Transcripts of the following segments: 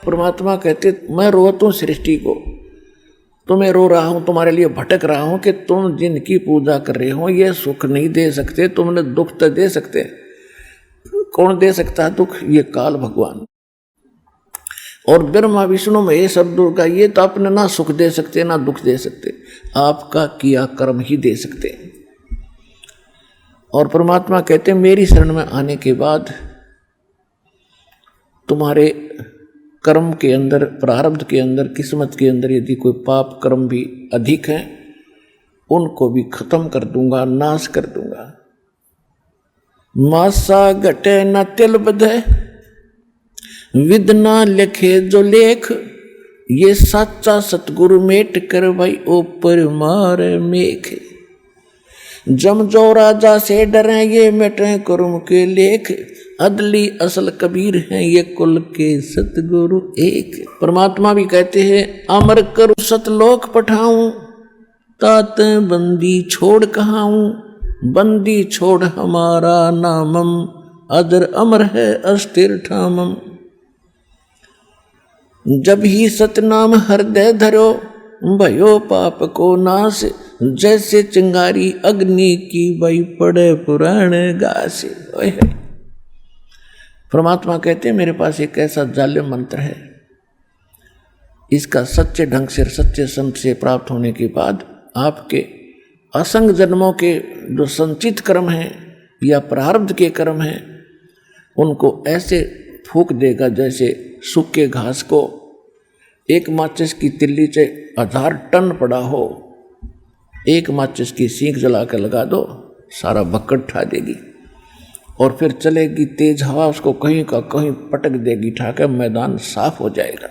परमात्मा कहते मैं रोता हूँ सृष्टि को, तो मैं रो रहा हूँ, तुम्हारे लिए भटक रहा हूँ कि तुम जिनकी पूजा कर रहे हो ये सुख नहीं दे सकते, तुमने दुख तो दे सकते। कौन दे सकता है दुख? ये काल भगवान। और ब्रह्मा विष्णु महेश सब दुर्गा ये तो अपने ना सुख दे सकते ना दुख दे सकते, आपका किया कर्म ही दे सकते। और परमात्मा कहते मेरी शरण में आने के बाद तुम्हारे कर्म के अंदर, प्रारब्ध के अंदर, किस्मत के अंदर यदि कोई पाप कर्म भी अधिक है उनको भी खत्म कर दूंगा, नाश कर दूंगा। मासा घटे न तिल बधे, विदना लिखे जो लेख, ये सच्चा सतगुरु मेट कर भाई ऊपर मार मेख। जम जो राजा से डरे ये मिटे कुर्म के लेख, अदली असल कबीर हैं ये कुल के सतगुरु एक। परमात्मा भी कहते हैं अमर करू सतलोक पठाऊं, तात बंदी छोड़ कहाऊं, बंदी छोड़ हमारा नामम, अदर अमर है अस्थिर ठामम। जब ही सतनाम हृदय धरो, भयो पाप को नाश, जैसे चिंगारी अग्नि की बई पड़े पुराण गास। परमात्मा कहते हैं मेरे पास एक ऐसा जालिम मंत्र है, इसका सच्चे ढंग से, सच्चे संत से प्राप्त होने के बाद आपके असंग जन्मों के जो संचित कर्म हैं या प्रारब्ध के कर्म हैं उनको ऐसे फूंक देगा जैसे सूखे घास को एक माचिस की तिल्ली से 1000 टन पड़ा हो, एक माचिस की सीख जला कर लगा दो, सारा भक्कड़ ठा देगी और फिर चलेगी तेज हवा, उसको कहीं का कहीं पटक देगी, ठाकर मैदान साफ हो जाएगा।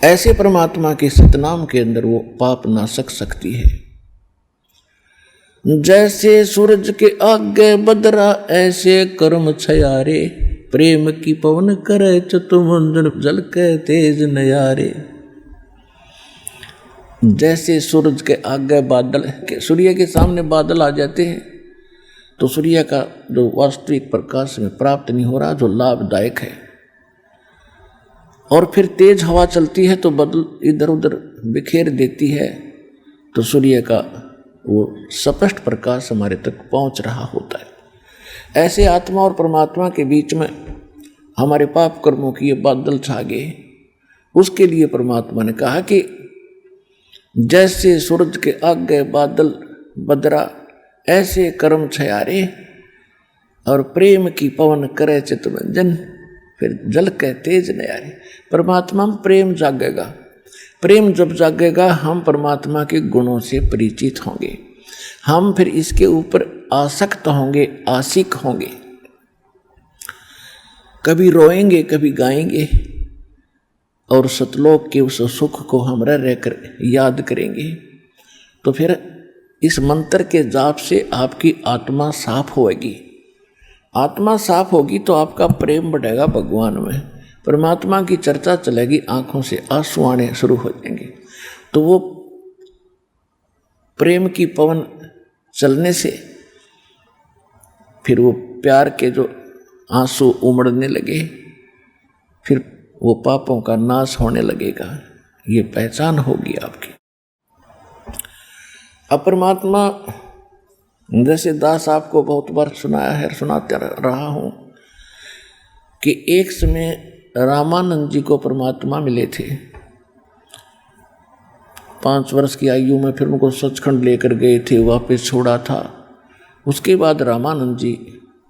ऐसे परमात्मा के सतनाम के अंदर वो पाप नाशक शक्ति है। जैसे सूरज के आगे बदरा, ऐसे कर्म छयारे, प्रेम की पवन करे चतुमुंदर जल के तेज नयारे। जैसे सूरज के आगे बादल, सूर्य के सामने बादल आ जाते हैं तो सूर्य का जो वास्तविक प्रकाश में प्राप्त नहीं हो रहा, जो लाभदायक है, और फिर तेज हवा चलती है तो बादल इधर उधर बिखेर देती है, तो सूर्य का वो स्पष्ट प्रकाश हमारे तक पहुंच रहा होता है। ऐसे आत्मा और परमात्मा के बीच में हमारे पाप कर्मों की ये बादल छा गए। उसके लिए परमात्मा ने कहा कि जैसे सूरज के आगे बादल बदरा, ऐसे कर्म छयारे, और प्रेम की पवन करे चितरंजन, फिर जल के तेज नयारे। परमात्मा में प्रेम जागेगा। प्रेम जब जागेगा हम परमात्मा के गुणों से परिचित होंगे, हम फिर इसके ऊपर आसक्त होंगे, आशिक होंगे, कभी रोएंगे कभी गाएंगे, और सतलोक के उस सुख को हम रह रहकर याद करेंगे। तो फिर इस मंत्र के जाप से आपकी आत्मा साफ होएगी। आत्मा साफ होगी तो आपका प्रेम बढ़ेगा भगवान में, परमात्मा की चर्चा चलेगी, आंखों से आंसू आने शुरू हो जाएंगे। तो वो प्रेम की पवन चलने से फिर वो प्यार के जो आंसू उमड़ने लगे, फिर वो पापों का नाश होने लगेगा। ये पहचान होगी आपकी। अब परमात्मा, जैसे दास आपको बहुत बार सुनाया है, सुनाते रहा हूँ कि एक समय रामानंद जी को परमात्मा मिले थे। 5 वर्ष की आयु में फिर उनको सचखंड लेकर गए थे, वापस छोड़ा था। उसके बाद रामानंद जी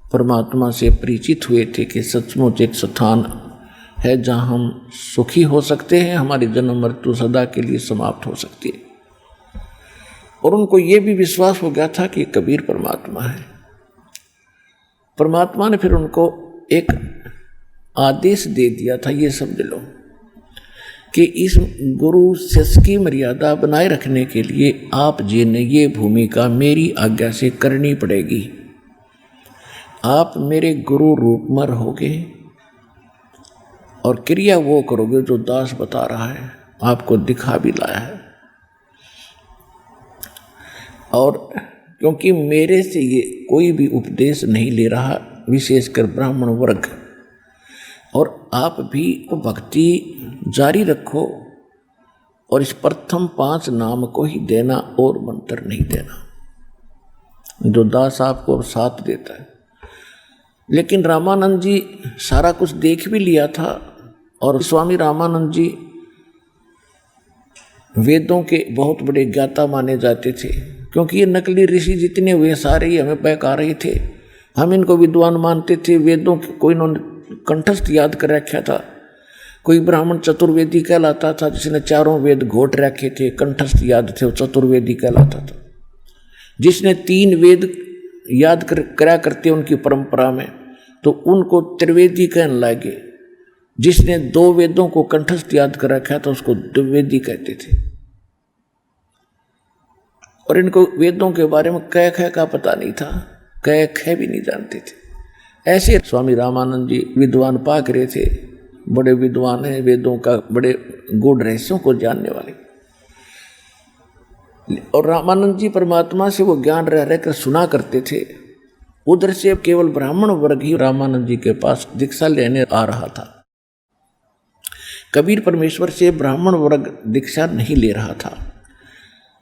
परमात्मा से परिचित हुए थे कि सचमुच एक स्थान है जहाँ हम सुखी हो सकते हैं, हमारी जन्म मृत्यु सदा के लिए समाप्त हो सकती है। और उनको ये भी विश्वास हो गया था कि कबीर परमात्मा है। परमात्मा ने फिर उनको एक आदेश दे दिया था, ये समझ लो कि इस गुरु शिष्य की मर्यादा बनाए रखने के लिए आप जी ने ये भूमिका मेरी आज्ञा से करनी पड़ेगी। आप मेरे गुरु रूप में रहोगे और क्रिया वो करोगे जो दास बता रहा है, आपको दिखा भी लाया है। और क्योंकि मेरे से ये कोई भी उपदेश नहीं ले रहा, विशेषकर ब्राह्मण वर्ग, और आप भी भक्ति जारी रखो और इस प्रथम 5 नाम को ही देना और मंत्र नहीं देना, जो दास आपको साथ देता है। लेकिन रामानंद जी सारा कुछ देख भी लिया था और स्वामी रामानंद जी वेदों के बहुत बड़े ज्ञाता माने जाते थे, क्योंकि ये नकली ऋषि जितने हुए सारे ही हमें बहका रहे थे। हम इनको विद्वान मानते थे, वेदों के कोई इन्होंने कंठस्थ याद कर रखा था। कोई ब्राह्मण चतुर्वेदी कहलाता था जिसने 4 वेद घोट रखे थे, कंठस्थ याद थे, वो चतुर्वेदी कहलाता था। जिसने 3 वेद याद करा करते उनकी परंपरा में, तो उनको त्रिवेदी कहने लगे। जिसने 2 वेदों को कंठस्थ याद कर रखा था उसको द्विवेदी कहते थे। और इनको वेदों के बारे में कै ख का पता नहीं था, कै ख भी नहीं जानते थे। ऐसे स्वामी रामानंद जी विद्वान पाक रहे थे, बड़े विद्वान हैं, वेदों का बड़े गूढ़ रहस्यों को जानने वाले। और रामानंद जी परमात्मा से वो ज्ञान रह रहकर सुना करते थे। उधर से केवल ब्राह्मण वर्ग ही रामानंद जी के पास दीक्षा लेने आ रहा था। कबीर परमेश्वर से ब्राह्मण वर्ग दीक्षा नहीं ले रहा था,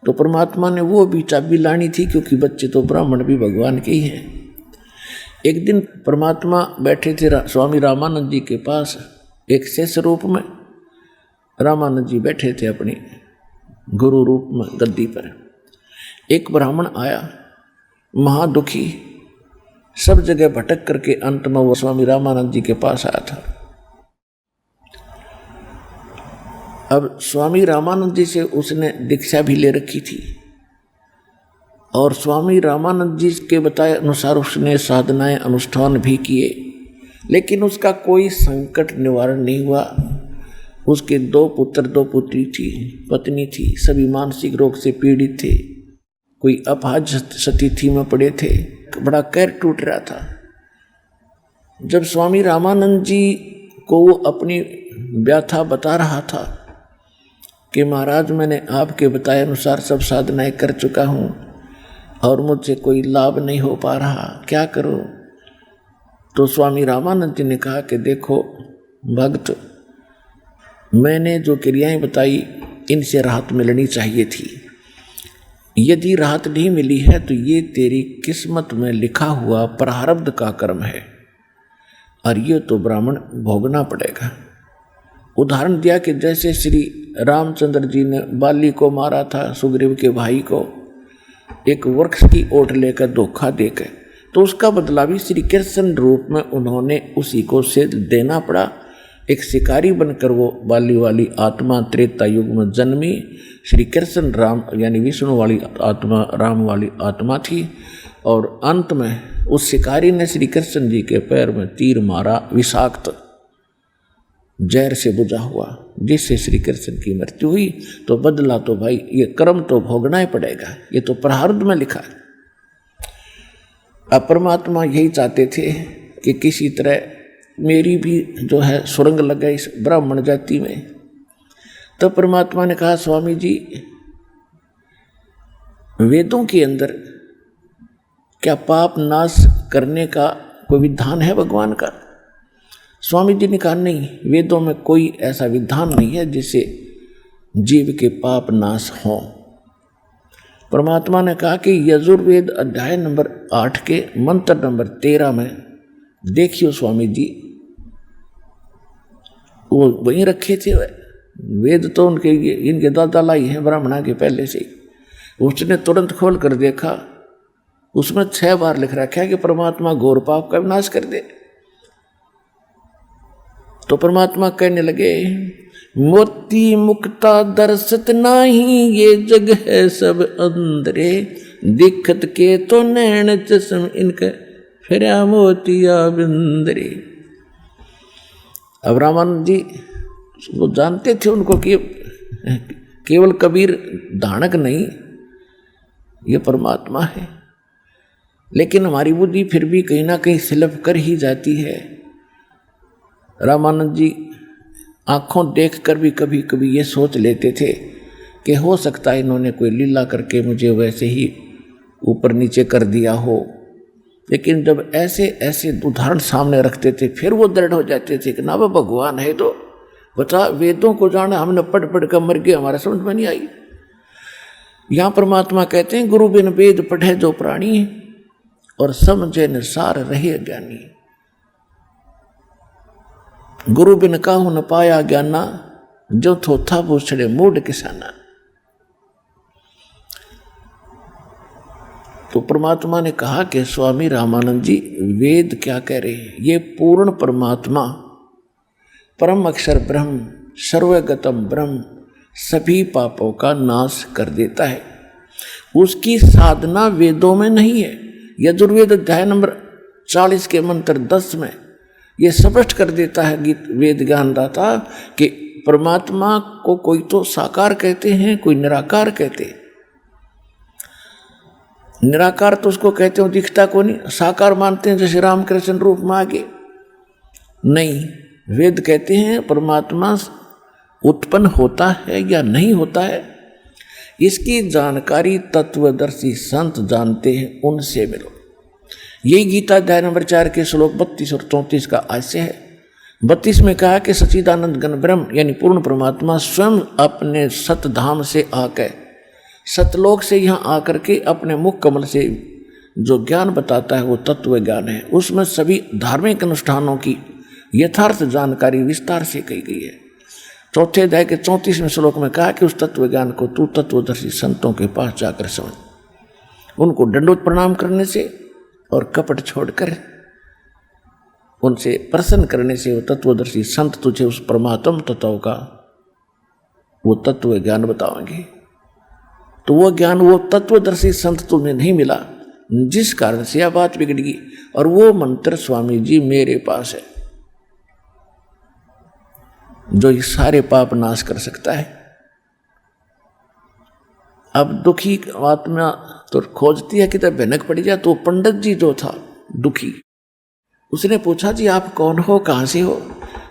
तो परमात्मा ने वो भी चाबी लानी थी, क्योंकि बच्चे तो ब्राह्मण भी भगवान के ही हैं। एक दिन परमात्मा बैठे थे स्वामी रामानंद जी के पास, एक शेष रूप में रामानंद जी बैठे थे अपनी गुरु रूप में गद्दी पर। एक ब्राह्मण आया, महादुखी, सब जगह भटक करके अंत में वो स्वामी रामानंद जी के पास आया था। अब स्वामी रामानंद जी से उसने दीक्षा भी ले रखी थी और स्वामी रामानंद जी के बताए अनुसार उसने साधनाएं अनुष्ठान भी किए, लेकिन उसका कोई संकट निवारण नहीं हुआ। उसके 2 पुत्र 2 पुत्री थी, पत्नी थी, सभी मानसिक रोग से पीड़ित थे, कोई अपाहज स्थिति में पड़े थे, बड़ा कहर टूट रहा था। जब स्वामी रामानंद जी को वो अपनी व्यथा बता रहा था कि महाराज मैंने आपके बताए अनुसार सब साधनाएं कर चुका हूँ और मुझसे कोई लाभ नहीं हो पा रहा, क्या करूँ? तो स्वामी रामानंद जी ने कहा कि देखो भक्त, मैंने जो क्रियाएं बताई इनसे राहत मिलनी चाहिए थी। यदि राहत नहीं मिली है तो ये तेरी किस्मत में लिखा हुआ प्रारब्ध का कर्म है और ये तो ब्राह्मण भोगना पड़ेगा। उदाहरण दिया कि जैसे श्री रामचंद्र जी ने बाली को मारा था, सुग्रीव के भाई को, एक वृक्ष की ओट लेकर धोखा देकर, तो उसका बदला भी श्री कृष्ण रूप में उन्होंने उसी को से देना पड़ा। एक शिकारी बनकर वो बाली वाली आत्मा त्रेता युग में जन्मी, श्री कृष्ण राम यानी विष्णु वाली आत्मा राम वाली आत्मा थी, और अंत में उस शिकारी ने श्री कृष्ण जी के पैर में तीर मारा, विषाक्त जहर से बुझा हुआ, जिससे श्री कृष्ण की मृत्यु हुई। तो बदला तो भाई ये कर्म तो भोगना ही पड़ेगा, ये तो प्रारब्ध में लिखा है। अब परमात्मा यही चाहते थे कि किसी तरह मेरी भी जो है सुरंग लग गई इस ब्राह्मण जाति में। तो परमात्मा ने कहा स्वामी जी, वेदों के अंदर क्या पाप नाश करने का कोई विधान है भगवान का? स्वामी जी ने कहा नहीं, वेदों में कोई ऐसा विधान नहीं है जिससे जीव के पाप नाश हों। परमात्मा ने कहा कि यजुर्वेद अध्याय नंबर 8 के मंत्र नंबर 13 में देखियो स्वामी जी, वो वहीं रखे थे। वेद तो उनके इनके दादा लाई हैं ब्राह्मणा के पहले से। उसने तुरंत खोल कर देखा, उसमें 6 बार लिख रखा है कि परमात्मा घोर पाप का विनाश कर दे। तो परमात्मा कहने लगे, मोती मुक्ता दर्शत नाही, ये जग है सब अंदरे, दिखत के तो नैन चश्म इनके फिरा मोतिया बिंदरे। अब रामानंद जी वो जानते थे उनको कि केवल कबीर दानक नहीं, ये परमात्मा है, लेकिन हमारी बुद्धि फिर भी कहीं ना कहीं स्लिप कर ही जाती है। रामानंद जी आंखों देखकर भी कभी कभी ये सोच लेते थे कि हो सकता है इन्होंने कोई लीला करके मुझे वैसे ही ऊपर नीचे कर दिया हो, लेकिन जब ऐसे ऐसे उदाहरण सामने रखते थे फिर वो दृढ़ हो जाते थे कि ना वो भगवान है तो बता, वेदों को जाना हमने पढ़ पढ़ कर मर गए, हमारा समझ में नहीं आई। यहां परमात्मा कहते हैं गुरु बिन वेद पढ़े जो प्राणी और समझे न सार रहे ज्ञानी। गुरु बिन काहू न पाया ज्ञाना जो थोथा पूछड़े मूड किसाना। तो परमात्मा ने कहा कि स्वामी रामानंद जी वेद क्या कह रहे हैं, ये पूर्ण परमात्मा परम अक्षर ब्रह्म सर्वगतम ब्रह्म सभी पापों का नाश कर देता है। उसकी साधना वेदों में नहीं है। यजुर्वेद अध्याय नंबर 40 के मंत्र 10 में ये स्पष्ट कर देता है गीत वेद ज्ञानदाता कि परमात्मा को कोई तो साकार कहते हैं, कोई निराकार कहते हैं। निराकार तो उसको कहते हो दिखता को नहीं, साकार मानते हैं जैसे रामकृष्ण रूप में आगे नहीं। वेद कहते हैं परमात्मा उत्पन्न होता है या नहीं होता है, इसकी जानकारी तत्वदर्शी संत जानते हैं, उनसे मिलो। यही गीता अध्याय नंबर 4 के श्लोक 32 और 34 का आशय है। 32 में कहा कि सच्चिदानंद घन ब्रह्म यानी पूर्ण परमात्मा स्वयं अपने सतधाम से आकर सतलोक से यहाँ आकर के अपने मुख कमल से जो ज्ञान बताता है वो तत्व ज्ञान है। उसमें सभी धार्मिक अनुष्ठानों की यथार्थ जानकारी विस्तार से कही गई है। चौथे अध्याय के 34वें श्लोक में कहा कि उस तत्व ज्ञान को तू तत्वदर्शी संतों के पास जाकर समझ, उनको दंडोत प्रणाम करने से और कपट छोड़कर उनसे प्रसन्न करने से वो तत्वदर्शी संत तुझे उस परमात्म तत्व का वो तत्व ज्ञान बताएंगे। तो वो ज्ञान वो तत्वदर्शी संत तुम्हें नहीं मिला, जिस कारण से यह बात बिगड़ गई। और वो मंत्र स्वामी जी मेरे पास है जो ये सारे पाप नाश कर सकता है। अब दुखी आत्मा तो खोजती है कि तब भनक पड़ जाए। तो पंडित जी जो था दुखी, उसने पूछा जी आप कौन हो, कहाँ से हो?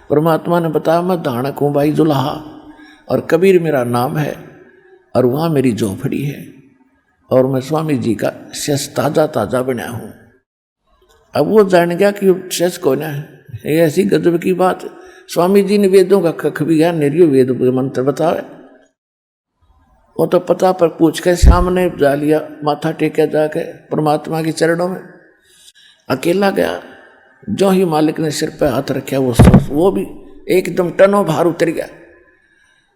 परमात्मा ने बताया मैं धाणक हूँ भाई दुल्हा, और कबीर मेरा नाम है, और वहाँ मेरी झोपड़ी है, और मैं स्वामी जी का शेष ताज़ा ताज़ा बना हूँ। अब वो जान गया कि शेष कौन है। ये ऐसी गजब की बात। स्वामी जी ने वेदों का कख भी ज्ञान निर्यो वेद मंत्र बतावे, वो तो पता पर पूछ के सामने जा लिया, माथा टेका जाके परमात्मा के चरणों में अकेला गया। जो ही मालिक ने सिर पे हाथ रखा वो भी एकदम टनों भार उतर गया।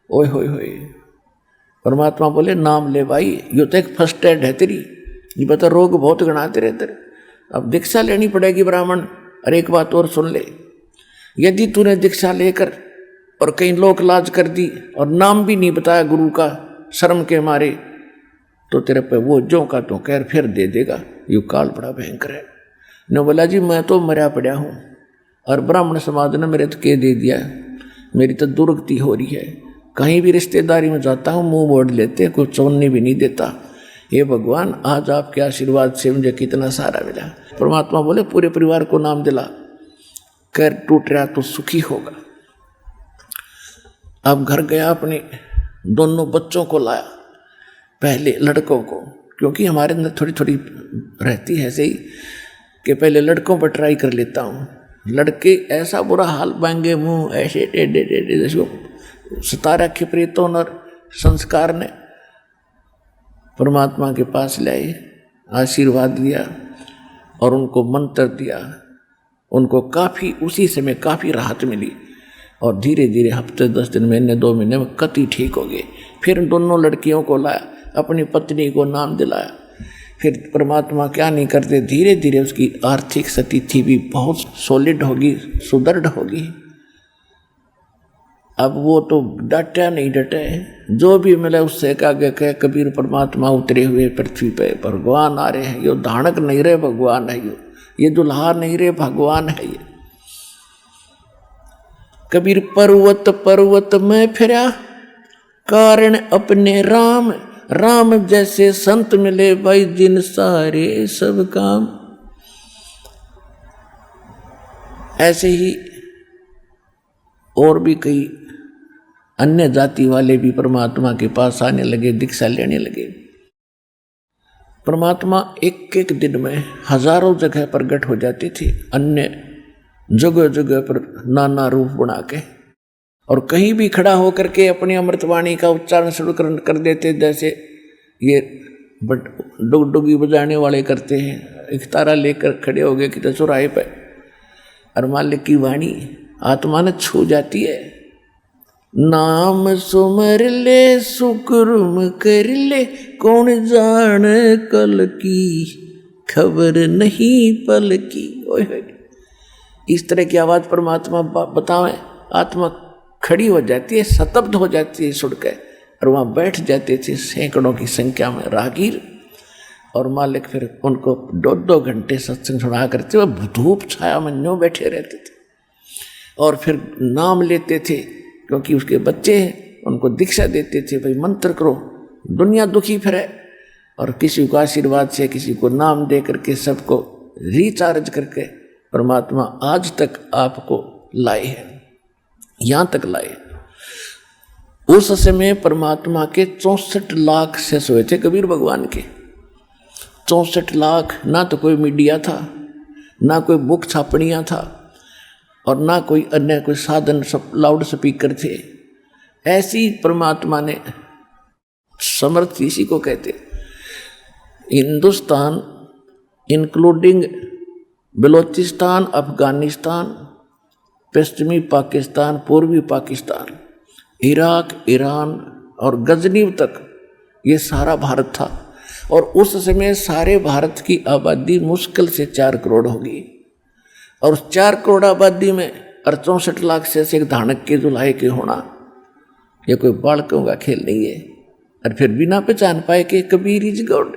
ओए होए होए, परमात्मा बोले नाम ले भाई, यो तो एक फर्स्ट एड है तेरी, ये बता रोग बहुत गणा तेरे अंदर, अब दीक्षा लेनी पड़ेगी ब्राह्मण। और एक बात और सुन ले, यदि तूने दीक्षा लेकर और कहीं लोक लाज कर दी और नाम भी नहीं बताया गुरु का शर्म के मारे, तो तेरे पे वो जो का तो कहर फिर दे देगा। ये काल बड़ा भयंकर है। ने बोला जी मैं तो मरा पड़ा हूँ और ब्राह्मण समाज ने मेरे तो के दे दिया, मेरी तो दुर्गति हो रही है। कहीं भी रिश्तेदारी में जाता हूँ मुंह मोड़ लेते, कोई चौनी भी नहीं देता। हे भगवान आज आपके आशीर्वाद से मुझे कितना सारा मिला। परमात्मा बोले पूरे परिवार को नाम दिला, कर टूट रहा तो सुखी होगा। अब घर गया, अपने दोनों बच्चों को लाया, पहले लड़कों को, क्योंकि हमारे अंदर थोड़ी थोड़ी रहती है ऐसे ही कि पहले लड़कों पर ट्राई कर लेता हूँ। लड़के ऐसा बुरा हाल पाएंगे, मुंह ऐसे टेढ़े टेढ़े जैसे सता रखे प्रेतों और संस्कार ने। परमात्मा के पास लाए, आशीर्वाद दिया और उनको मंत्र दिया। उनको काफ़ी उसी समय काफ़ी राहत मिली और धीरे धीरे हफ्ते 10 दिन महीने 2 महीने में कति ठीक हो गए। फिर दोनों लड़कियों को लाया, अपनी पत्नी को नाम दिलाया। फिर परमात्मा क्या नहीं करते, धीरे धीरे उसकी आर्थिक स्थिति भी बहुत सॉलिड होगी, सुदृढ़ होगी। अब वो तो डटा नहीं डटे, जो भी मिले उससे आगे कह कबीर परमात्मा उतरे हुए पृथ्वी पे, भगवान आ रहे हैं। यो धानक नहीं रहे भगवान है, ये दुल्हा नहीं रहे भगवान है। ये कबीर पर्वत पर्वत में फिरा, कारण अपने राम, राम जैसे संत मिले भाई जिन सारे सब काम। ऐसे ही और भी कई अन्य जाति वाले भी परमात्मा के पास आने लगे, दीक्षा लेने लगे। परमात्मा एक एक दिन में हजारों जगह प्रकट हो जाती थी, अन्य जगह जगह पर नाना रूप बना के, और कहीं भी खड़ा होकर के अपनी अमृतवाणी का उच्चारण शुरू कर देते, जैसे ये डुगडुगी बजाने वाले करते हैं। एक तारा लेकर खड़े हो गए कि चौराहे पे, और मालिक की वाणी आत्मा ने छू जाती है। नाम सुमर ले सुकुर्म कर ले, कौन जान कल की खबर नहीं पल की। ओए इस तरह की आवाज परमात्मा बतावे, आत्मा खड़ी हो जाती है, स्तब्ध हो जाती है सुन के, और वहाँ बैठ जाते थे सैकड़ों की संख्या में राहगीर, और मालिक फिर उनको 2-2 घंटे सत्संग सुना करते, वह धूप छाया में न्यों बैठे रहते थे, और फिर नाम लेते थे, क्योंकि उसके बच्चे हैं, उनको दीक्षा देते थे, भाई मंत्र करो, दुनिया दुखी फिर है, और किसी को आशीर्वाद से, किसी को नाम दे करके, सबको रिचार्ज करके परमात्मा आज तक आपको लाए हैं, यहाँ तक लाए। उस समय परमात्मा के 64 लाख शिष्य हुए थे कबीर भगवान के। 64 लाख, ना तो कोई मीडिया था, ना कोई बुक छापड़ियाँ था, और ना कोई अन्य कोई साधन, सब लाउड स्पीकर थे। ऐसी परमात्मा ने समर्थ इसी को कहते। हिंदुस्तान इंक्लूडिंग बलोचिस्तान, अफगानिस्तान, पश्चिमी पाकिस्तान, पूर्वी पाकिस्तान, इराक, ईरान और गजनीव तक ये सारा भारत था, और उस समय सारे भारत की आबादी मुश्किल से 4 करोड़ होगी, और 4 करोड़ आबादी में 64 लाख से एक धानक के जुलाए के होना, ये कोई बालकों का खेल नहीं है। और फिर बिना पहचान पाए कि कबीर इज गॉड,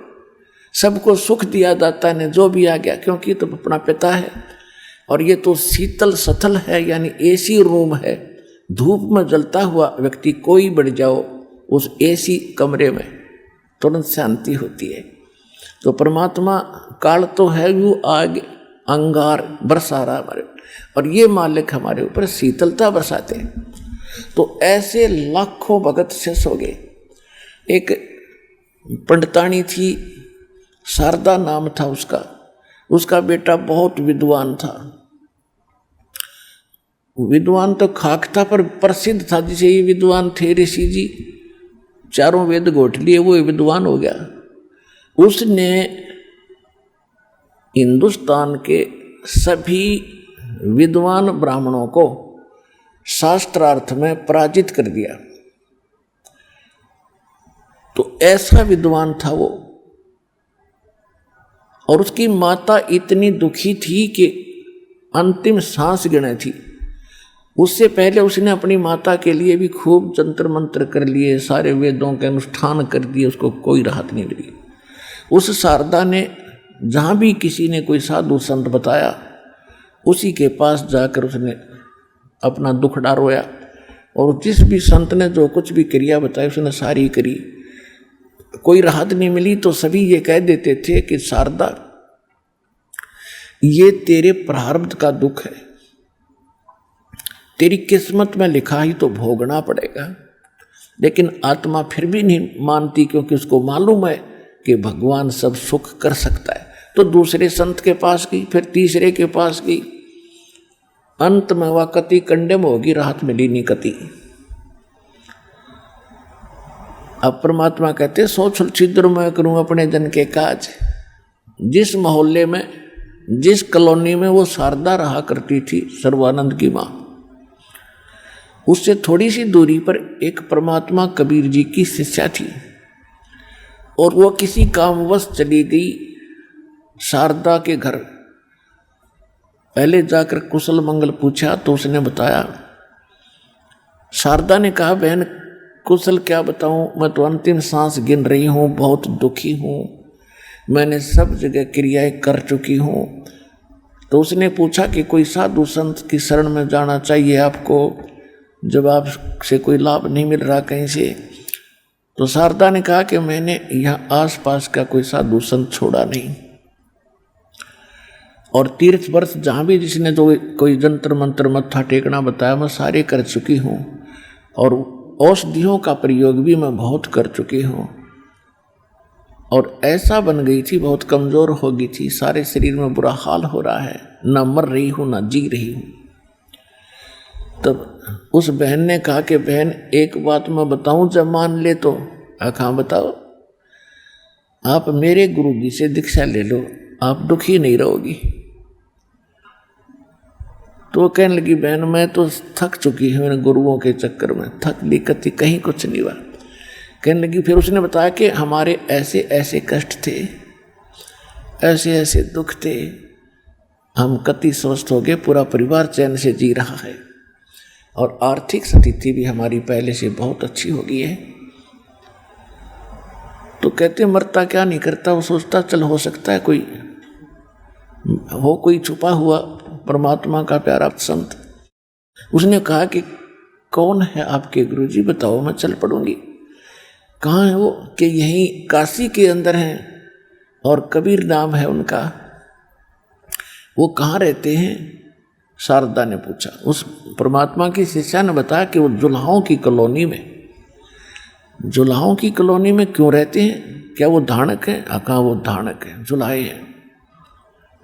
सबको सुख दिया दाता ने, जो भी आ गया, क्योंकि तो अपना पिता है, और ये तो शीतल सथल है, यानी एसी रूम है, धूप में जलता हुआ व्यक्ति कोई बढ़ जाओ उस एसी कमरे में, तुरंत शांति होती है। तो परमात्मा काल तो है वो आग अंगार बरसा रहा हमारे, और ये मालिक हमारे ऊपर शीतलता बरसाते हैं। तो ऐसे लाखों भगत शेष हो गए। एक पंडितानी थी, शारदा नाम था उसका बेटा बहुत विद्वान था। विद्वान तो खाकता पर प्रसिद्ध था, जिसे ये विद्वान थे ऋषि जी, 4 वेद घोट लिए, वो विद्वान हो गया। उसने हिंदुस्तान के सभी विद्वान ब्राह्मणों को शास्त्रार्थ में पराजित कर दिया। तो ऐसा विद्वान था वो, और उसकी माता इतनी दुखी थी कि अंतिम सांस गिने थी। उससे पहले उसने अपनी माता के लिए भी खूब जंतर मंत्र कर लिए, सारे वेदों के अनुष्ठान कर दिए, उसको कोई राहत नहीं मिली। उस शारदा ने जहाँ भी किसी ने कोई साधु संत बताया, उसी के पास जाकर उसने अपना दुखड़ा रोया, और जिस भी संत ने जो कुछ भी क्रिया बताई उसने सारी करी, कोई राहत नहीं मिली। तो सभी ये कह देते थे कि शारदा, ये तेरे प्रारब्ध का दुख है, तेरी किस्मत में लिखा ही तो भोगना पड़ेगा। लेकिन आत्मा फिर भी नहीं मानती, क्योंकि उसको मालूम है कि भगवान सब सुख कर सकता है। तो दूसरे संत के पास गई, फिर तीसरे के पास गई, अंत में वह कति कंडेम होगी, राहत मिली नहीं कति। अब परमात्मा कहते, सोच छिद्र मैं करूं अपने जन के काज। जिस मोहल्ले में, जिस कॉलोनी में वो शारदा रहा करती थी, सर्वानंद की माँ, उससे थोड़ी सी दूरी पर एक परमात्मा कबीर जी की शिष्या थी, और वो किसी कामवश चली गई शारदा के घर। पहले जाकर कुशल मंगल पूछा तो उसने बताया। शारदा ने कहा, बहन कुशल क्या बताऊं, मैं तो अंतिम सांस गिन रही हूँ, बहुत दुखी हूँ, मैंने सब जगह क्रियाएं कर चुकी हूँ। तो उसने पूछा कि कोई साधु संत की शरण में जाना चाहिए आपको, जब आपसे कोई लाभ नहीं मिल रहा कहीं से। तो शारदा ने कहा कि मैंने यहाँ आसपास का कोई साधु संत छोड़ा नहीं, और तीर्थ वर्ष जहाँ भी जिसने जो कोई जंतर मंत्र मत्था टेकना बताया मैं सारे कर चुकी हूँ, और औषधियों का प्रयोग भी मैं बहुत कर चुकी हूँ। और ऐसा बन गई थी, बहुत कमज़ोर हो गई थी, सारे शरीर में बुरा हाल हो रहा है, ना मर रही हूँ ना जी रही हूँ। तब उस बहन ने कहा कि बहन एक बात मैं बताऊं, जब मान ले तो। हाँ बताओ। आप मेरे गुरु जी से दीक्षा ले लो, आप दुखी नहीं रहोगी। तो कहने लगी बहन मैं तो थक चुकी हूँ इन गुरुओं के चक्कर में, थक ली कति कहीं कुछ नहीं हुआ। कहने लगी फिर उसने बताया कि हमारे ऐसे ऐसे कष्ट थे, ऐसे ऐसे दुख थे, हम कति स्वस्थ हो गए, पूरा परिवार चैन से जी रहा है और आर्थिक स्थिति भी हमारी पहले से बहुत अच्छी हो गई है। तो कहते मरता क्या नहीं करता, वो सोचता चल हो सकता है कोई छुपा हुआ परमात्मा का प्यारा संत। उसने कहा कि कौन है आपके गुरुजी, बताओ मैं चल पड़ूंगी। कहाँ है वो? कि यहीं काशी के अंदर हैं और कबीर नाम है उनका। वो कहाँ रहते हैं? शारदा ने पूछा। उस परमात्मा की शिष्या ने बताया कि वो जुल्हाओं की कॉलोनी में। जुल्हाओं की कॉलोनी में क्यों रहते हैं? क्या वो धानक है? कहाँ वो धानक है, जुल्हाए हैं,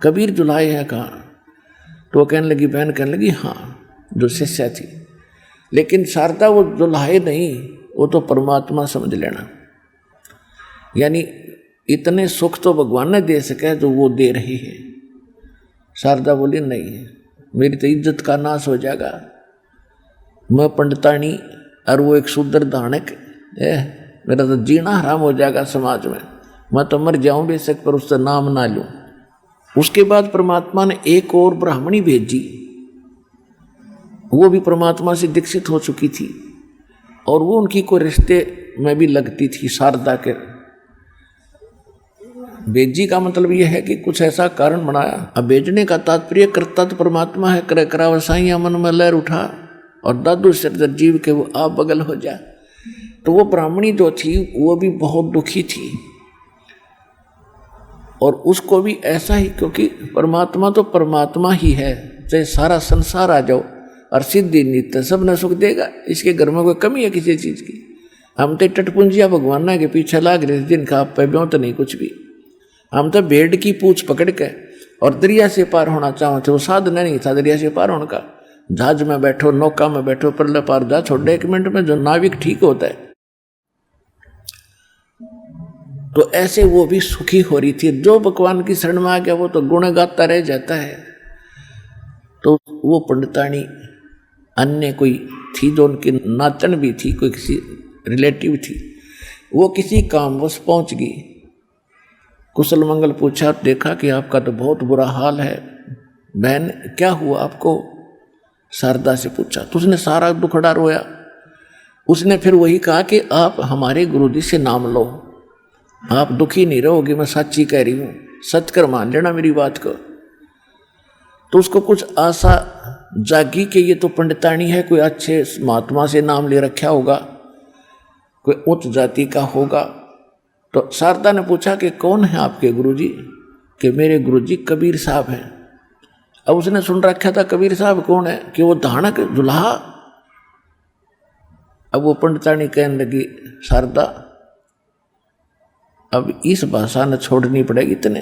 कबीर जुल्हाए हैं कहाँ? तो कहने लगी, बहन कहने लगी हाँ, जो शिष्या थी। लेकिन शारदा वो जुल्हाए नहीं, वो तो परमात्मा समझ लेना। यानी इतने सुख तो भगवान ने दे सके जो वो दे रही है। शारदा बोली नहीं, मेरी तो इज्जत का नाश हो जाएगा, मैं पंडितानी और वो एक शूद्र दानक, मेरा तो जीना हराम हो जाएगा समाज में, मैं तो मर जाऊं बेशक पर उससे नाम ना लूं। उसके बाद परमात्मा ने एक और ब्राह्मणी भेजी, वो भी परमात्मा से दीक्षित हो चुकी थी और वो उनकी कोई रिश्ते में भी लगती थी शारदा के। भेजी का मतलब यह है कि कुछ ऐसा कारण बनाया। अब भेजने का तात्पर्य करता तो परमात्मा है, करे करावसाइया मन में लहर उठा और दादू सिरदर जीव के वो आप बगल हो जा। तो वो ब्राह्मणी जो थी वो भी बहुत दुखी थी और उसको भी ऐसा ही, क्योंकि परमात्मा तो परमात्मा ही है, चाहे सारा संसार आ जाओ और सिद्धि नित्य सब न सुख देगा, इसके घर में कोई कमी है किसी चीज़ की? हम तो टटपुंजिया भगवान के पीछे लाग रहे जिनका आप पे ब्यों तो नहीं कुछ भी। हम तो भेड़ की पूछ पकड़ के और दरिया से पार होना चाहते, वो साधन नहीं था दरिया से पार होने का। जहाज में बैठो, नौका में बैठो, परले पार जा छोड़ 1 मिनट में जो नाविक ठीक होता है। तो ऐसे वो भी सुखी हो रही थी। जो भगवान की शरण में आ गया वो तो गुण गाता रह जाता है। तो वो पंडितानी अन्य कोई थी जो उनकी नाचन भी थी, कोई किसी रिलेटिव थी, वो किसी कामवश पहुंच गई। कुशल मंगल पूछा, देखा कि आपका तो बहुत बुरा हाल है, बहन क्या हुआ आपको? शारदा से पूछा तो उसने सारा दुखड़ा रोया। उसने फिर वही कहा कि आप हमारे गुरुजी से नाम लो, आप दुखी नहीं रहोगे, मैं सच्ची कह रही हूँ, सच कर मान लेना मेरी बात को। तो उसको कुछ आशा जागी कि ये तो पंडितानी है, कोई अच्छे महात्मा से नाम ले रखा होगा, कोई उच्च जाति का होगा। तो शारदा ने पूछा कि कौन है आपके गुरुजी? कि मेरे गुरुजी कबीर साहब हैं। अब उसने सुन रखा था कबीर साहब कौन है, कि वो धानक जुल्हा। अब वो पंडितानी कहने लगी, शारदा अब इस भाषा न छोड़नी पड़ेगी इतने,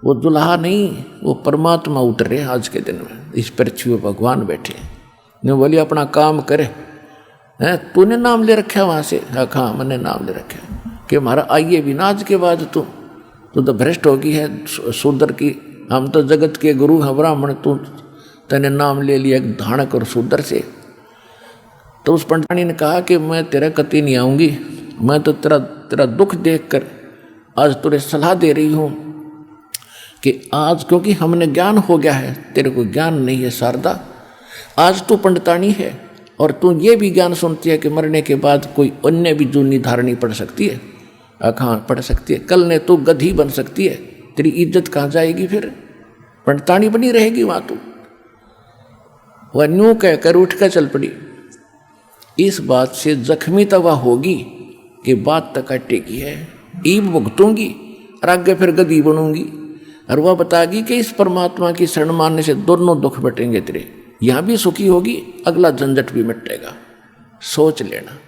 वो दुल्हा नहीं, वो परमात्मा उतरे आज के दिन में, इस पृथ्वी पर भगवान बैठे। ने बोली अपना काम करे, हैं तूने नाम ले रखा वहाँ से? हाँ मैंने नाम ले रखा कि हमारा आइए भी ना आज के बाद तू तो भ्रष्ट होगी है शूद्र की, हम तो जगत के गुरु हैं ब्राह्मण, तू तेने नाम ले लिया धानक और शूद्र से। तो उस पंडितानी ने कहा कि मैं तेरे कति नहीं आऊँगी, मैं तो तेरा दुख देखकर आज तुझे सलाह दे रही हूँ कि आज, क्योंकि हमने ज्ञान हो गया है, तेरे को ज्ञान नहीं है शारदा। आज तू पंडितानी है और तू ये भी ज्ञान सुनती है कि मरने के बाद कोई अन्य भी जूनी धारणी पड़ सकती है। हाँ पड़ सकती है, कल ने तू गधी बन सकती है, तेरी इज्जत कहाँ जाएगी? फिर पंडितानी बनी रहेगी वहाँ तू। वह न्यू कहकर उठ कर चल पड़ी। इस बात से जख्मी तो वह होगी कि बात तक अटेगी है, ईब भुगतूंगी और आगे फिर गधी बनूंगी। और वह बताएगी कि इस परमात्मा की शरण मानने से दोनों दुख बटेंगे तेरे, यहाँ भी सुखी होगी, अगला झंझट भी मिटेगा। सोच लेना।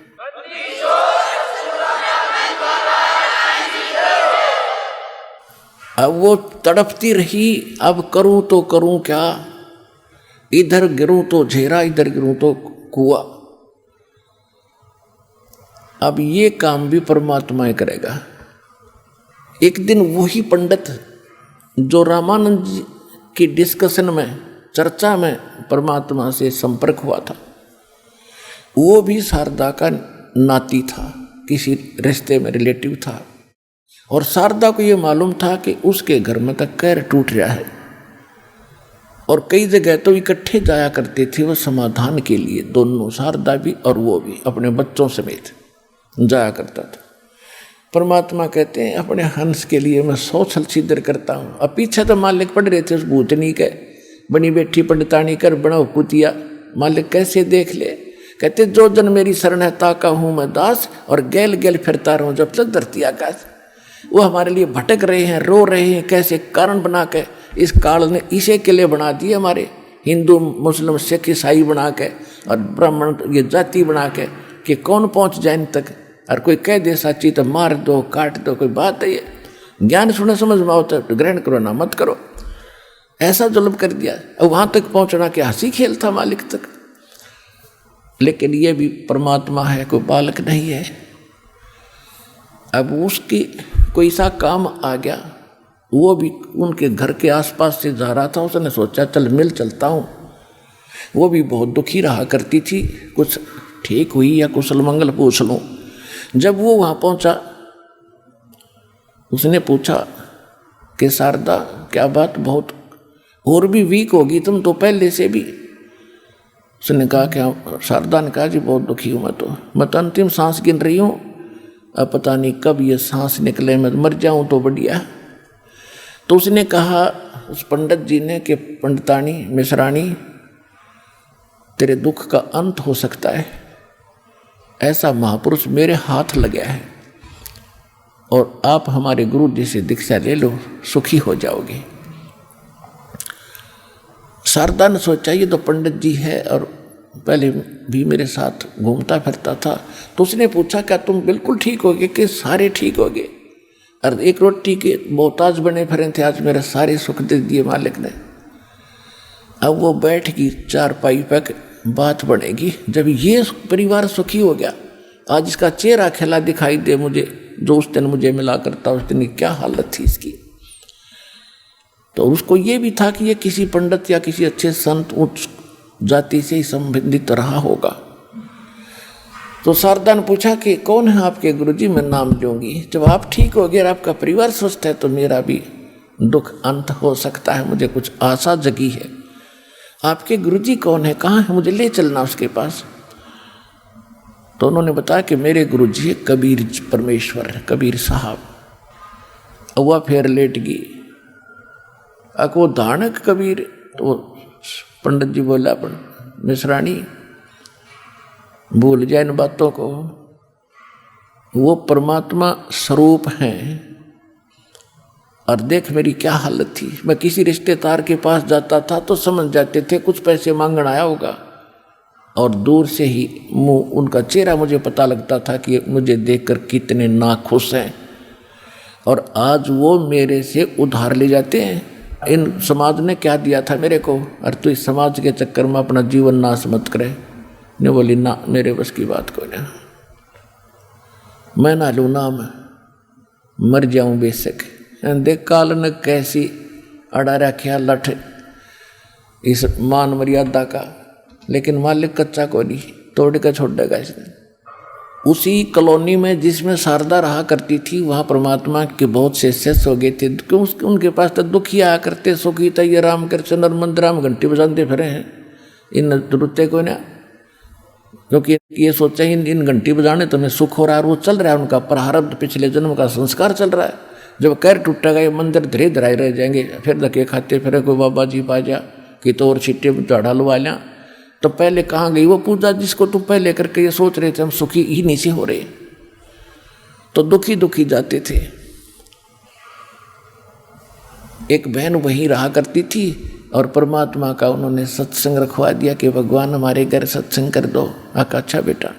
अब वो तड़पती रही, अब करूं तो करूं क्या, इधर गिरूं तो झेरा, इधर गिरूं तो कुआं। अब ये काम भी परमात्मा ही करेगा। एक दिन वही पंडित जो रामानंद जी की डिस्कशन में, चर्चा में परमात्मा से संपर्क हुआ था, वो भी शारदा का नाती था, किसी रिश्ते में रिलेटिव था। और शारदा को ये मालूम था कि उसके घर में तक कहर टूट रहा है, और कई जगह तो इकट्ठे जाया करते थे वो समाधान के लिए, दोनों, शारदा भी और वो भी अपने बच्चों समेत जाया करता था। परमात्मा कहते हैं अपने हंस के लिए मैं 100 छल छिद्र करता हूँ। अब पीछे तो मालिक पढ़ रहे थे उस भूतनी के, बनी बैठी पंडितानी कर बना कुतिया, मालिक कैसे देख ले। कहते जो जन मेरी शरण है ताका हूँ मैं दास, और गैल गैल फिरता रहूँ जब तक धरती आकाश। वो हमारे लिए भटक रहे हैं, रो रहे हैं, कैसे कारण बना के इस काल ने इसे के लिए बना दिए, हमारे हिंदू मुस्लिम सिख ईसाई बना के और ब्राह्मण ये जाति बना के कि कौन पहुँच जाए इन तक, और कोई कह दे साची तो मार दो काट दो, कोई बात है ये। ज्ञान सुने समझ में आओ तो ग्रहण करो ना मत करो, ऐसा जुल्म कर दिया। और वहाँ तक पहुँचना कि हंसी खेल था मालिक तक। लेकिन ये भी परमात्मा है, कोई बालक नहीं है। अब उसकी कोई सा काम आ गया, वो भी उनके घर के आसपास से जा रहा था, उसने सोचा चल मिल चलता हूँ। वो भी बहुत दुखी रहा करती थी, कुछ ठीक हुई या कुशल मंगल पूछ लूँ। जब वो वहाँ पहुँचा, उसने पूछा कि शारदा क्या बात, बहुत और भी वीक होगी तुम तो पहले से भी। उसने कहा कि शारदा ने कहा जी बहुत दुखी हूँ मैं तो अंतिम सांस गिन रही हूँ, अब पता नहीं कब ये सांस निकले, मैं मर जाऊँ तो बढ़िया। तो उसने कहा उस पंडित जी ने कि पंडितानी मिश्रानी तेरे दुख का अंत हो सकता है, ऐसा महापुरुष मेरे हाथ लगा है, और आप हमारे गुरु जी से दीक्षा ले लो, सुखी हो जाओगे। शारदा ने सोचा ये तो पंडित जी है और पहले भी मेरे साथ घूमता फिरता था। तो उसने पूछा क्या तुम बिल्कुल ठीक होगे कि सारे ठीक होगे? और एक रोटी के मोहताज बने फिरे थे, आज मेरे सारे सुख दे दिए मालिक ने। अब वो बैठ गई चारपाई पर, बात बनेगी जब ये परिवार सुखी हो गया, आज इसका चेहरा खिला दिखाई दे मुझे, जो उस दिन मुझे मिला करता उस दिन क्या हालत थी इसकी। तो उसको ये भी था कि ये किसी पंडित या किसी अच्छे संत उच्च जाति से ही संबंधित रहा होगा। तो शारदा ने पूछा कि कौन है आपके गुरुजी, मैं नाम लूंगी। जब आप ठीक हो गए और आपका परिवार स्वस्थ है तो मेरा भी दुख अंत हो सकता है, मुझे कुछ आशा जगी है। आपके गुरुजी कौन है, कहाँ है, मुझे ले चलना उसके पास। तो उन्होंने बताया कि मेरे गुरुजी कबीर परमेश्वर है, कबीर साहब। वह फिर लेट गई। वो धानक कबीर। तो पंडित जी बोला मिश्रानी भूल जाए इन बातों को, वो परमात्मा स्वरूप हैं। और देख मेरी क्या हालत थी, मैं किसी रिश्तेदार के पास जाता था तो समझ जाते थे कुछ पैसे मांगण आया होगा, और दूर से ही मुंह उनका चेहरा मुझे पता लगता था कि मुझे देखकर कितने नाखुश हैं, और आज वो मेरे से उधार ले जाते हैं। इन समाज ने क्या दिया था मेरे को, और तू इस समाज के चक्कर में अपना जीवन नाश मत करे। ने बोली ना, मेरे बस की बात को ना, मैं ना लूँ नाम, मर जाऊं बेशक। देख काल ने कैसी अड़ा रखा लठ इस मान मर्यादा का, लेकिन मालिक कच्चा को नहीं तोड़ कर छोड़ेगा इसने। उसी कॉलोनी में जिसमें शारदा रहा करती थी, वहाँ परमात्मा के बहुत से शिष्य हो गए थे, क्यों उनके पास तो दुखी आया करते, सुखी तो ये राम कृष्ण नरमंद राम घंटी बजाते फिरे हैं इन रुते को ना, क्योंकि ये सोचा ही इन घंटी बजाने तो मैं सुख हो रहा है, वो चल रहा है उनका प्रारब्ध, पिछले जन्म का संस्कार चल रहा है। जब कैर टूटेगा ये मंदिर धीरे धराए रह जाएंगे, फिर धक्के खाते फिर कोई बाबा जी पा जा कि तो और छिट्टे झाड़ा लुवा लिया। तो पहले कहाँ गई वो पूजा जिसको तुम पहले करके ये सोच रहे थे हम सुखी ही नहीं से हो रहे, तो दुखी दुखी जाते थे। एक बहन वहीं रहा करती थी और परमात्मा का उन्होंने सत्संग रखवा दिया कि भगवान हमारे घर सत्संग कर दो। आका अच्छा बेटा,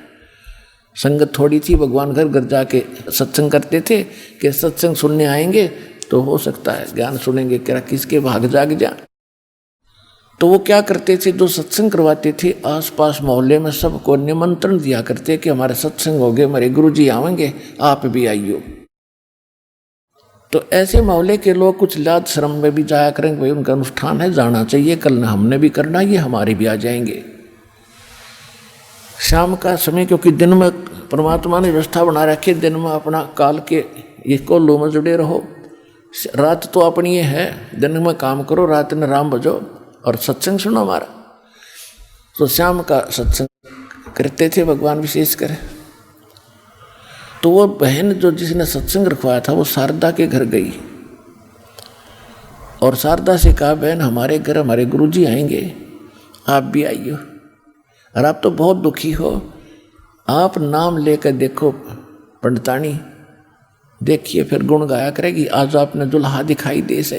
संगत थोड़ी थी, भगवान घर घर जाके सत्संग करते थे कि सत्संग सुनने आएंगे तो हो सकता है ज्ञान सुनेंगे क्या किसके भाग जाग जा। तो वो क्या करते थे, जो सत्संग करवाते थे आसपास मोहल्ले में सबको निमंत्रण दिया करते कि हमारे सत्संग हो गए, हमारे गुरुजी आवेंगे, आप भी आइयो। तो ऐसे मोहल्ले के लोग कुछ लाज शर्म में भी जाया करेंगे, भाई उनका अनुष्ठान है, जाना चाहिए, कल हमने भी करना, ये हमारे भी आ जाएंगे। शाम का समय, क्योंकि दिन में परमात्मा ने व्यवस्था बना रखी, दिन में अपना काल के ये कोल्लू में जुड़े रहो, रात तो अपनी ये है, दिन में काम करो, रात में राम बजो और सत्संग सुनो हमारा। तो शाम का सत्संग करते थे भगवान विशेष कर। तो वो बहन जो जिसने सत्संग रखवाया था वो शारदा के घर गई और शारदा से कहा, बहन हमारे घर हमारे गुरुजी आएंगे, आप भी आइयो। और आप तो बहुत दुखी हो, आप नाम लेकर देखो पंडितानी, देखिए फिर गुण गाया करेगी, आज आपने दुल्हा दिखाई दे से,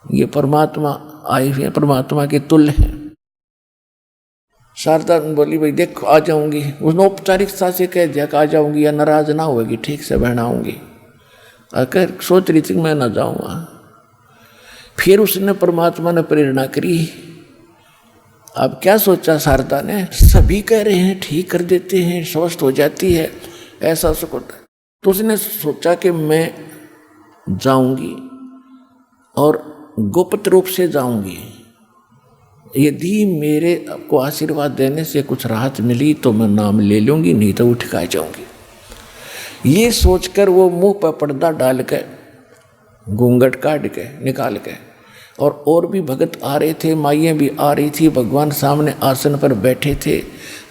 ये परमात्मा आए हुए परमात्मा के तुल्य हैं। शारदा बोली, भाई देखो आ जाऊंगी। उसने औपचारिकता से कह दिया कि आ जाऊंगी, या नाराज ना होगी, ठीक से बहन आऊंगी। अगर सोच रही थी मैं ना जाऊंगा, फिर उसने परमात्मा ने प्रेरणा करी। अब क्या सोचा शारदा ने, सभी कह रहे हैं ठीक कर देते हैं, स्वस्थ हो जाती है, ऐसा सब होता है। तो उसने सोचा कि मैं जाऊंगी और गुप्त रूप से जाऊंगी, यदि मेरे को आशीर्वाद देने से कुछ राहत मिली तो मैं नाम ले लूंगी, नहीं तो उठ कर जाऊंगी। ये सोचकर वो मुंह पर पर्दा डाल के घूंघट काट के निकाल के, और भी भगत आ रहे थे, माइयाँ भी आ रही थी, भगवान सामने आसन पर बैठे थे,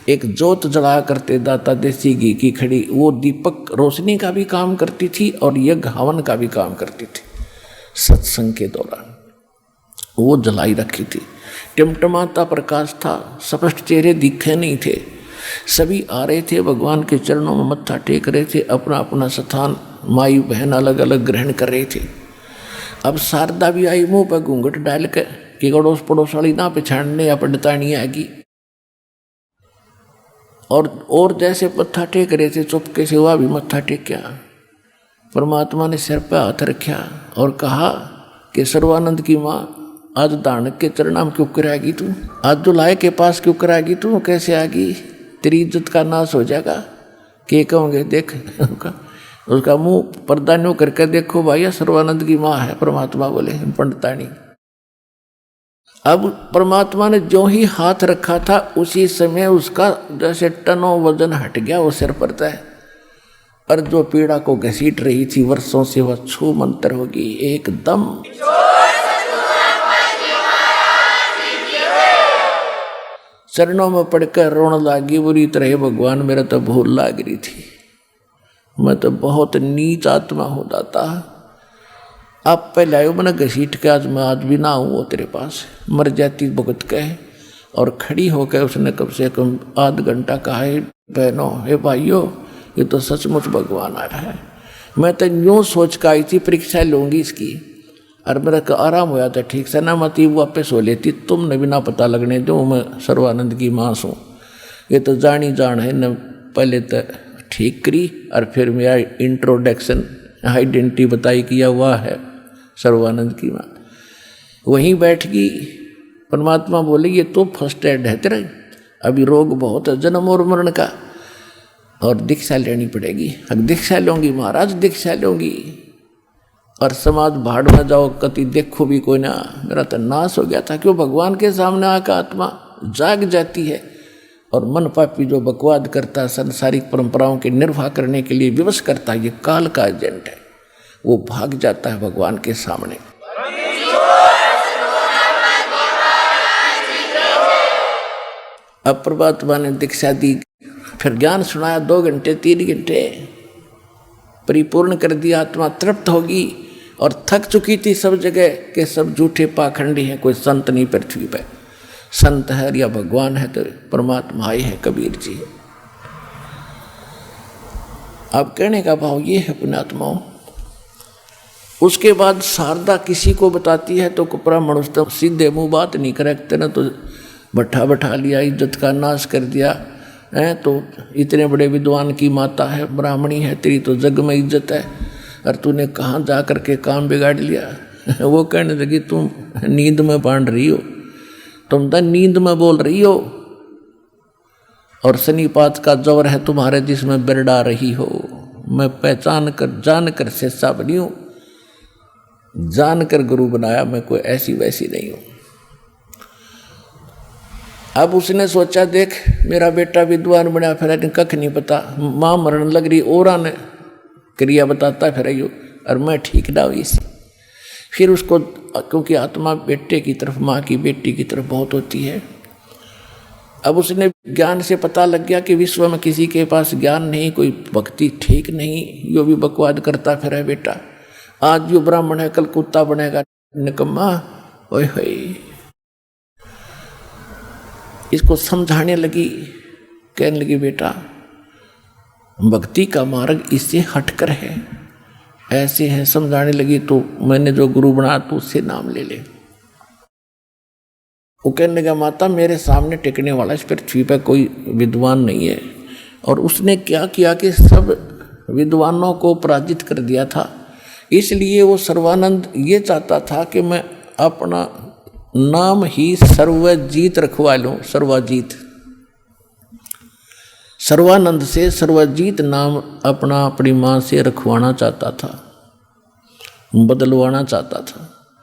एक जोत जलाया करते दाता देसी घी की खड़ी, वो दीपक रोशनी का भी काम करती थी और यज्ञ हवन का भी काम करती थी। सत्संग के दौरान वो जलाई रखी थी, टिमटमाता प्रकाश था, स्पष्ट चेहरे दिखे नहीं थे, सभी आ रहे थे, भगवान के चरणों में मत्था टेक रहे थे, अपना अपना स्थान माई बहन अलग अलग ग्रहण कर रहे थे। अब शारदा भी आई मुंह पर घूंघट डाल कर कि अड़ोस पड़ोस वाली ना पहचानने या पंडितानी आएगी, और जैसे मत्था टेक रहे थे चुपके से वह भी मत्था टेक्या। परमात्मा ने सिर पर हाथ रखा और कहा कि सर्वानंद की माँ, आज दानक के चरणों में क्यों कराएगी तू, आज दुल्हे के पास क्यों कराएगी तू, कैसे आएगी, तेरी इज्जत का नाश हो जाएगा। के कहोगे देख उसका मुंह पर्दा न्यू करके देखो भैया, सर्वानंद की माँ है। परमात्मा बोले पंडितानी। अब परमात्मा ने जो ही हाथ रखा था उसी समय उसका जैसे टनों वजन हट गया, वो सिर पर था, और जो पीड़ा को घसीट रही थी वर्षों से वह छू मंतर होगी एकदम। चरणों में पड़कर रोने लगी बुरी तरह, भगवान मेरा तो भूल लाग रही थी, मैं तो बहुत नीच आत्मा हो जाता। अब पहले आयो मैंने घसीट के, आज मैं आज भी ना हूँ वो तेरे पास, मर जाती भुगत कह। और खड़ी होकर उसने कम से कम आध घंटा कहा, है बहनों, हे भाइयों, ये तो सचमुच भगवान आया है। मैं तो यूँ सोच कर आई थी परीक्षा लूँगी इसकी, और मेरा आराम होया था ठीक से, ना मती वापस हो लेती, तुमने भी ना पता लगने दो मैं सर्वानंद की माँ हूँ। ये तो जानी जान है न, पहले तो ठीक करी और फिर मेरा इंट्रोडक्शन आइडेंटिटी बताई किया हुआ है सर्वानंद की माँ। वहीं बैठ गई, परमात्मा बोले ये तो फर्स्ट एड है तेरा, अभी रोग बहुत है जन्म और मरण का, और दीक्षा लेनी पड़ेगी। अब दीक्षा लूँगी महाराज, दीक्षा लूँगी, और समाज भाड़ में जाओ, कति देखो भी कोई ना। मेरा तो नाश हो गया था, क्यों भगवान के सामने आकर आत्मा जाग जाती है, और मन पापी जो बकवाद करता, सांसारिक परंपराओं के निर्वाह करने के लिए विवश करता, ये काल का एजेंट है, वो भाग जाता है भगवान के सामने। अब परमात्मा ने दीक्षा दी, फिर ज्ञान सुनाया, 2 घंटे 3 घंटे परिपूर्ण कर दिया। आत्मा तृप्त होगी, और थक चुकी थी सब जगह के सब झूठे पाखंडी हैं, कोई संत नहीं पृथ्वी पर। संत है या भगवान है तो परमात्मा आए हैं, कबीर जी। अब कहने का भाव ये है पुण्यात्माओं। उसके बाद शारदा किसी को बताती है तो कुपरा मनुष्य सीधे मुंह बात नहीं करते ना, तो बैठा लिया, इज्जत का नाश कर दिया है। तो इतने बड़े विद्वान की माता है, ब्राह्मणी है, तेरी तो जग में इज्जत है, और तूने कहाँ जा करके काम बिगाड़ लिया। वो कहने लगी तुम नींद में बांध रही हो, तुम तो नींद में बोल रही हो, और शनिपात का जोर है तुम्हारे जिसमें बिरड़ा रही हो। मैं पहचान कर जान कर शिष्या बनी हूँ, जान कर गुरु बनाया, मैं कोई ऐसी वैसी नहीं हूँ। अब उसने सोचा देख मेरा बेटा विद्वान बना फिर कख नहीं पता, माँ मरण लग रही और ने क्रिया बताता फिर यो, और मैं ठीक ना हुई सी। फिर उसको, क्योंकि आत्मा बेटे की तरफ, माँ की बेटी की तरफ बहुत होती है। अब उसने ज्ञान से पता लग गया कि विश्व में किसी के पास ज्ञान नहीं, कोई भक्ति ठीक नहीं, यो भी बकवाद करता फिर है बेटा। आज जो ब्राह्मण है कल कुत्ता बनेगा, निकम्मा। ओए होए, इसको समझाने लगी, कहने लगी बेटा भक्ति का मार्ग इससे हटकर है, ऐसे है। समझाने लगी तो मैंने जो गुरु बनाया तो उससे नाम ले ले। वो कहने लगा माता मेरे सामने टिकने वाला इस पृथ्वी पर कोई विद्वान नहीं है। और उसने क्या किया कि सब विद्वानों को पराजित कर दिया था। इसलिए वो सर्वानंद ये चाहता था कि मैं अपना नाम ही सर्वजीत रखवा लूं। सर्वजीत, सर्वानंद से सर्वजीत नाम अपना अपनी माँ से रखवाना चाहता था, बदलवाना चाहता था।